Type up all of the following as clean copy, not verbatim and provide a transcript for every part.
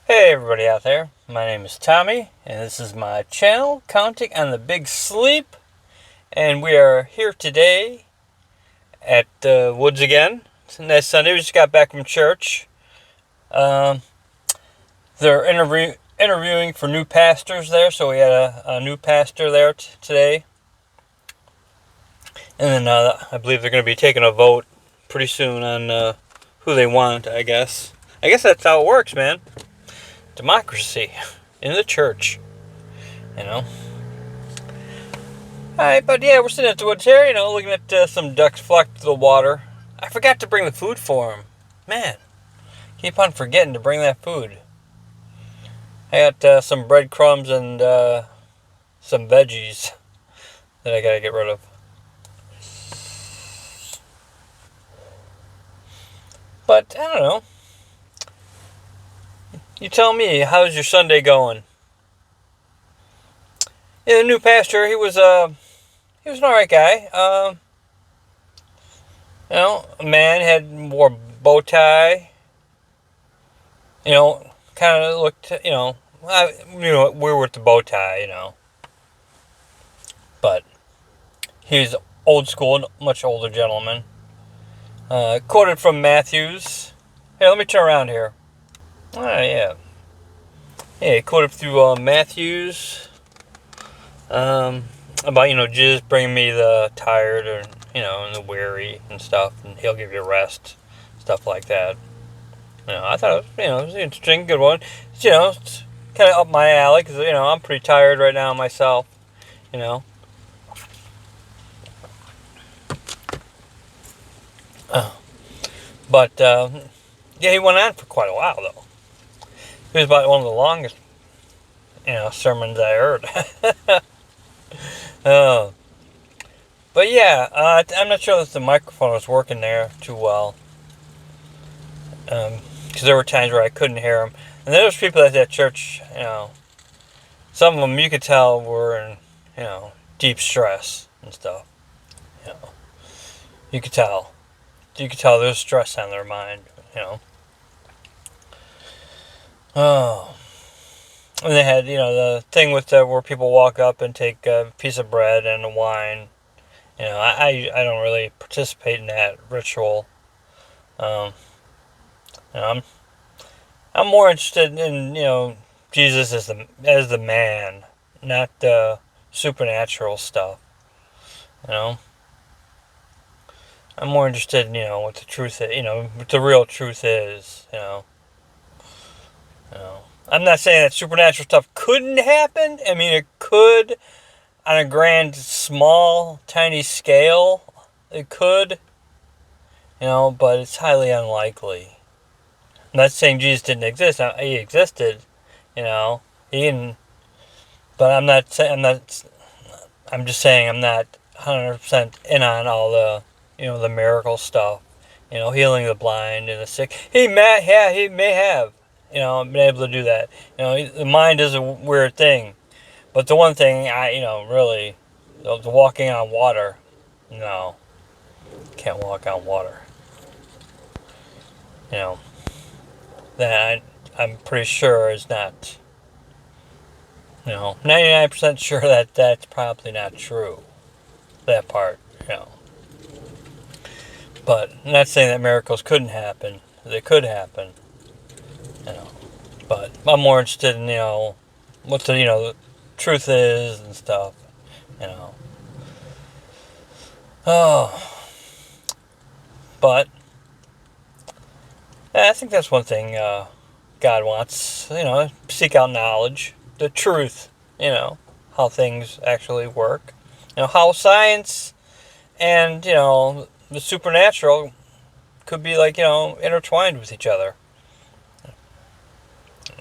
Hey everybody out there, my name is Tommy, and this is my channel, Counting on the Big Sleep, and we are here today at the woods again. It's a nice Sunday, we just got back from church. Um, they're interviewing for new pastors there, so we had a new pastor there today. And then I believe they're going to be taking a vote pretty soon on who they want, I guess. I guess that's how it works, man. Democracy in the church, you know. Alright, but yeah, we're sitting at the woods here, looking at some ducks flock to the water. I forgot to bring the food for them. Man, keep on forgetting to bring that food. I got some breadcrumbs and some veggies that I gotta get rid of. But, I don't know. You tell me, how's your Sunday going? Yeah, the new pastor, he was an alright guy. A man wore a bow tie. Kind of looked, we were with the bow tie, But he's old school, much older gentleman. Quoted from Matthews. Hey, let me turn around here. Oh, yeah. Yeah, he quoted through Matthews. About, Jesus bringing me the tired and the weary and stuff, and he'll give you rest. Stuff like that. I thought it was an interesting, good one. It's kind of up my alley because I'm pretty tired right now myself. You know, but yeah, he went on for quite a while though. It was about one of the longest sermons I heard. uh, but yeah, I'm not sure that the microphone was working there too well. Because there were times where I couldn't hear him. And there was people at that church, some of them you could tell were in, deep stress and stuff. You know, you could tell. You could tell there's stress on their mind. Oh. And they had, the thing with where people walk up and take a piece of bread and a wine. I don't really participate in that ritual. Um, I'm more interested in Jesus as the man, not the supernatural stuff. You know, I'm more interested in what the truth is. What the real truth is. I'm not saying that supernatural stuff couldn't happen. I mean, it could on a grand, small, tiny scale. It could, but it's highly unlikely. I'm not saying Jesus didn't exist. He existed, you know. He didn't. But I'm not saying I'm not. I'm just saying I'm not 100% in on all the miracle stuff. Healing the blind and the sick. He may have, been able to do that. The mind is a weird thing. But the one thing really, the walking on water, no, can't walk on water. You know, that I'm pretty sure is not. 99% sure that that's probably not true. That part. But I'm not saying that miracles couldn't happen. They could happen. You know. But I'm more interested in, what the truth is and stuff. You know. Oh. But I think that's one thing God wants. Seek out knowledge, the truth. How things actually work. How science and the supernatural could be intertwined with each other.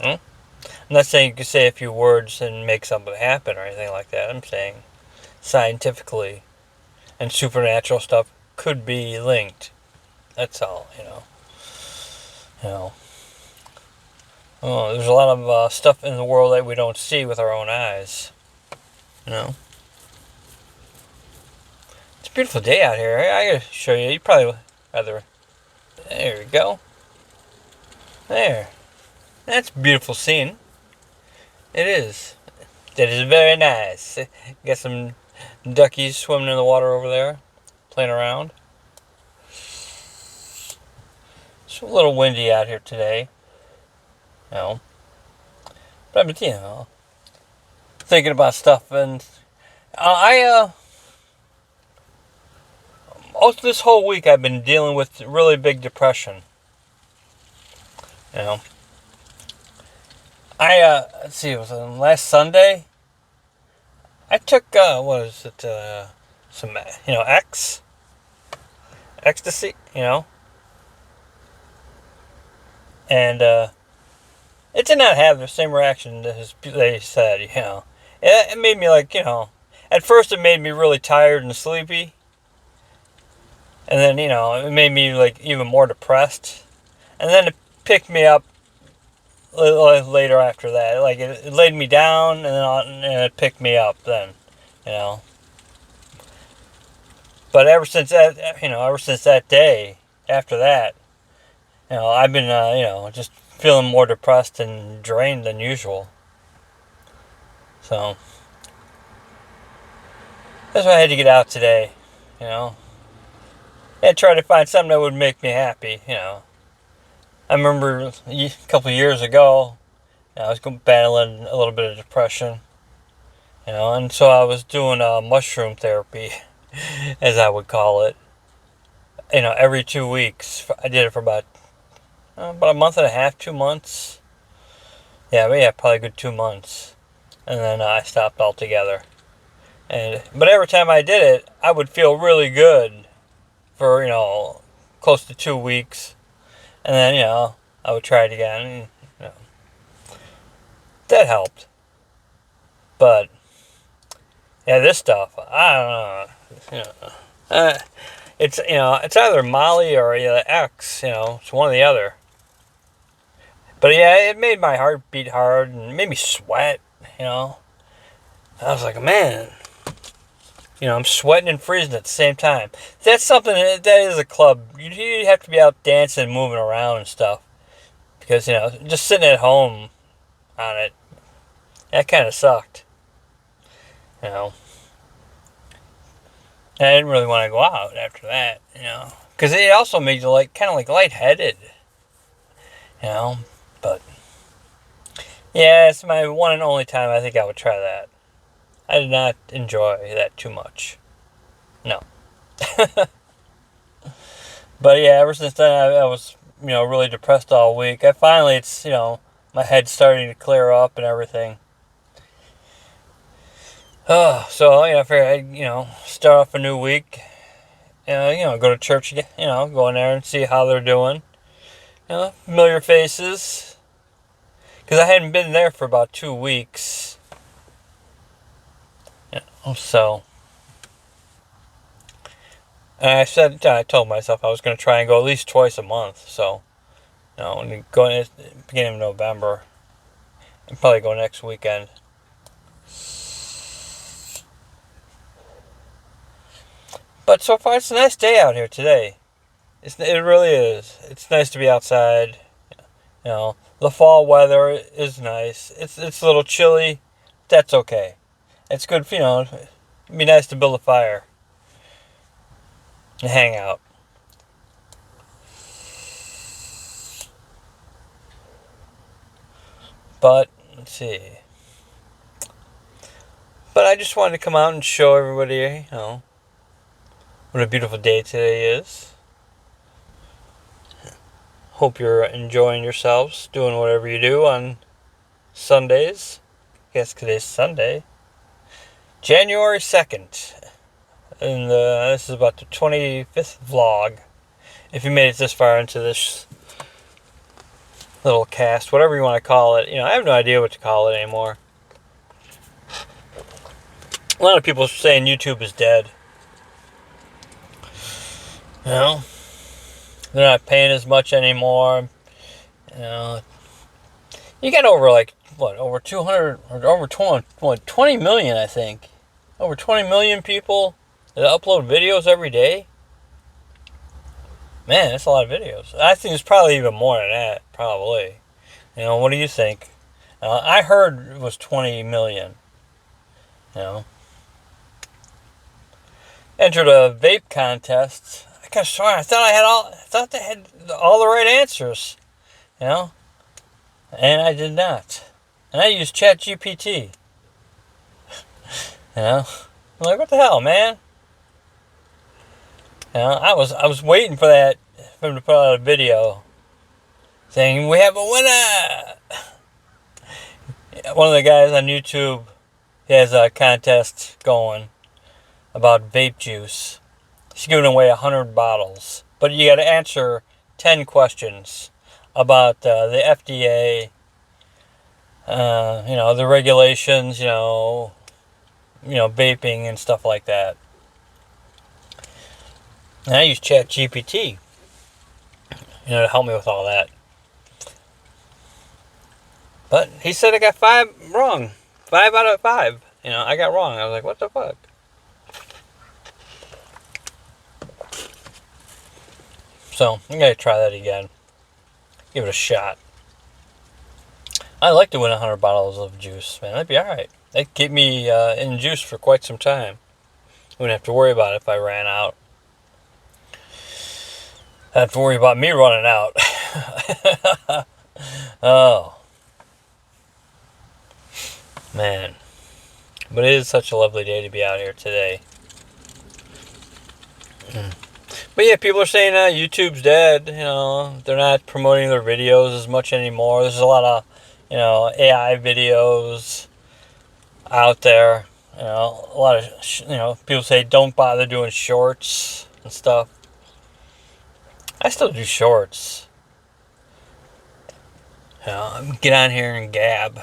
I'm not saying you could say a few words and make something happen or anything like that. I'm saying scientifically and supernatural stuff could be linked. That's all. There's a lot of stuff in the world that we don't see with our own eyes. It's a beautiful day out here. I gotta show you. You probably rather. There we go. There. That's a beautiful scene. It is. That is very nice. Got some duckies swimming in the water over there, playing around. It's a little windy out here today. You know. But I've been, thinking about stuff, and most of this whole week I've been dealing with really big depression. You know. Let's see, it was last Sunday. I took, what is it, some, ecstasy, and, it did not have the same reaction as they said. It made me at first it made me really tired and sleepy, and then, it made me, even more depressed, and then it picked me up later after that. It laid me down, and it picked me up then, But ever since that day, after that, I've been, just feeling more depressed and drained than usual. So, that's why I had to get out today, and try to find something that would make me happy, I remember a couple of years ago, I was battling a little bit of depression, and so I was doing mushroom therapy, as I would call it, every 2 weeks. I did it for about a month and a half, 2 months. Yeah, probably a good 2 months. And then I stopped altogether. But every time I did it, I would feel really good for, close to 2 weeks. And then, I would try it again. And, that helped. But, yeah, this stuff, I don't know. It's either Molly or X, it's one or the other. But yeah, it made my heart beat hard and made me sweat, I was like, man, I'm sweating and freezing at the same time. That's something, that is a club. You have to be out dancing and moving around and stuff. Because, just sitting at home on it, that kind of sucked. And I didn't really want to go out after that, Because it also made you kind of lightheaded, But, yeah, it's my one and only time I think I would try that. I did not enjoy that too much. No. But yeah, ever since then I was, really depressed all week. It's, my head's starting to clear up and everything. So, I figured I'd, start off a new week. Go to church again, go in there and see how they're doing. Familiar faces. Because I hadn't been there for about 2 weeks. So. And I told myself I was going to try and go at least twice a month. So, when you go in the beginning of November. And probably go next weekend. But so far, it's a nice day out here today. It really is. It's nice to be outside. The fall weather is nice. It's a little chilly. That's okay. It's good for, it'd be nice to build a fire and hang out. But, let's see. But I just wanted to come out and show everybody, what a beautiful day today is. Hope you're enjoying yourselves, doing whatever you do on Sundays. I guess today's Sunday. January 2nd. And this is about the 25th vlog. If you made it this far into this little cast, whatever you want to call it. I have no idea what to call it anymore. A lot of people are saying YouTube is dead. They're not paying as much anymore. You got over over 200 or over 20 million, I think. Over 20 million people that upload videos every day. Man, that's a lot of videos. I think it's probably even more than that, probably. What do you think? I heard it was 20 million. You know, entered a vape contest. I got sworn. I thought they had all the right answers. You know, and I did not. And I used ChatGPT. I'm like, what the hell, man? I was waiting for him to put out a video saying we have a winner. One of the guys on YouTube, he has a contest going about vape juice. He's giving away 100 bottles, but you got to answer 10 questions about the FDA, the regulations, vaping and stuff like that. And I use ChatGPT, to help me with all that. But he said I got 5 wrong. 5 out of 5. I got wrong. I was like, what the fuck? So, I'm going to try that again. Give it a shot. I'd like to win 100 bottles of juice, man. That'd be alright. That'd keep me in juice for quite some time. Wouldn't have to worry about it if I ran out. I'd have to worry about me running out. Oh. Man. But it is such a lovely day to be out here today. But yeah, people are saying YouTube's dead. They're not promoting their videos as much anymore. There's a lot of, AI videos out there. A lot of, people say don't bother doing shorts and stuff. I still do shorts. Get on here and gab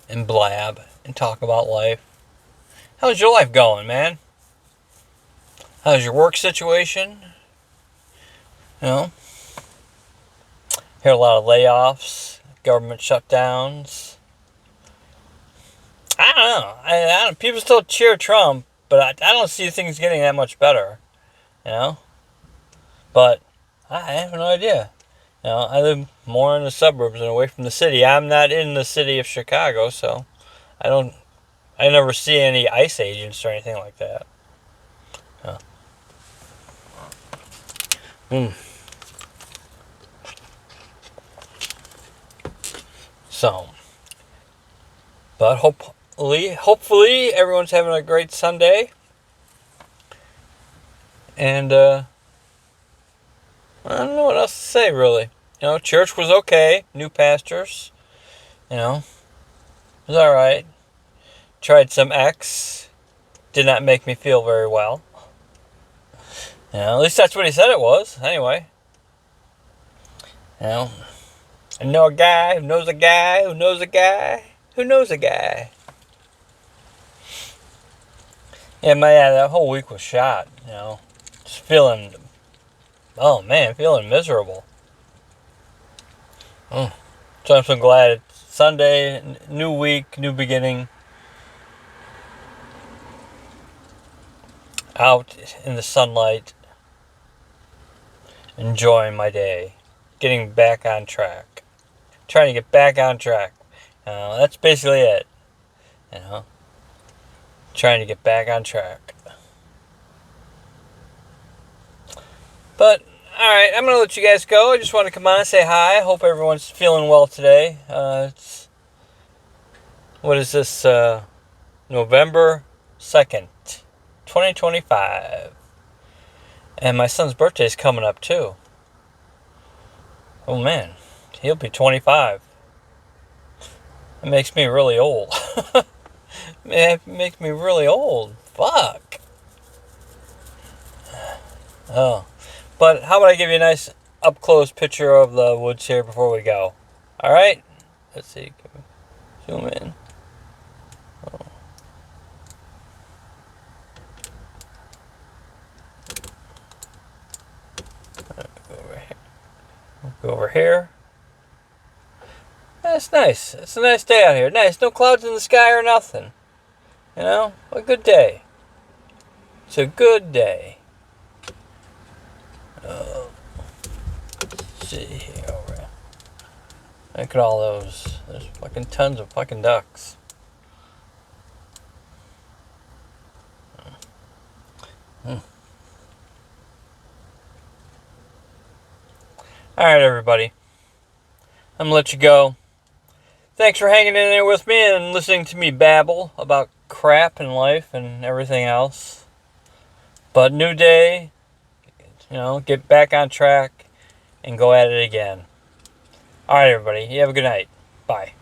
and blab and talk about life. How's your life going, man? How's your work situation? Hear a lot of layoffs, government shutdowns. I don't know. People still cheer Trump, but I don't see things getting that much better. But I have no idea. I live more in the suburbs and away from the city. I'm not in the city of Chicago, so I never see any ICE agents or anything like that. So, but hopefully everyone's having a great Sunday. And I don't know what else to say, really. Church was okay. New pastors. It was alright. Tried some X. Did not make me feel very well. At least that's what he said it was. Anyway. I know a guy who knows a guy who knows a guy who knows a guy. Yeah, that whole week was shot. Just feeling miserable. So I'm so glad it's Sunday, new week, new beginning. Out in the sunlight, enjoying my day, getting back on track, trying to get back on track. That's basically it. Trying to get back on track. But alright, I'm going to let you guys go. I just want to come on and say hi. Hope everyone's feeling well today. What is this? November 2nd, 2025. And my son's birthday is coming up too. Oh man, he'll be 25. It makes me really old. It makes me really old. Fuck. Oh. But how about I give you a nice up-close picture of the woods here before we go? Alright? Let's see. Zoom in. Oh. Go over here. That's nice. It's a nice day out here. Nice. No clouds in the sky or nothing. A good day. It's a good day. Let's see here. Look at all those. There's fucking tons of fucking ducks. Alright, everybody. I'm gonna let you go. Thanks for hanging in there with me and listening to me babble about crap in life and everything else. But new day, get back on track and go at it again. Alright, everybody. You have a good night. Bye.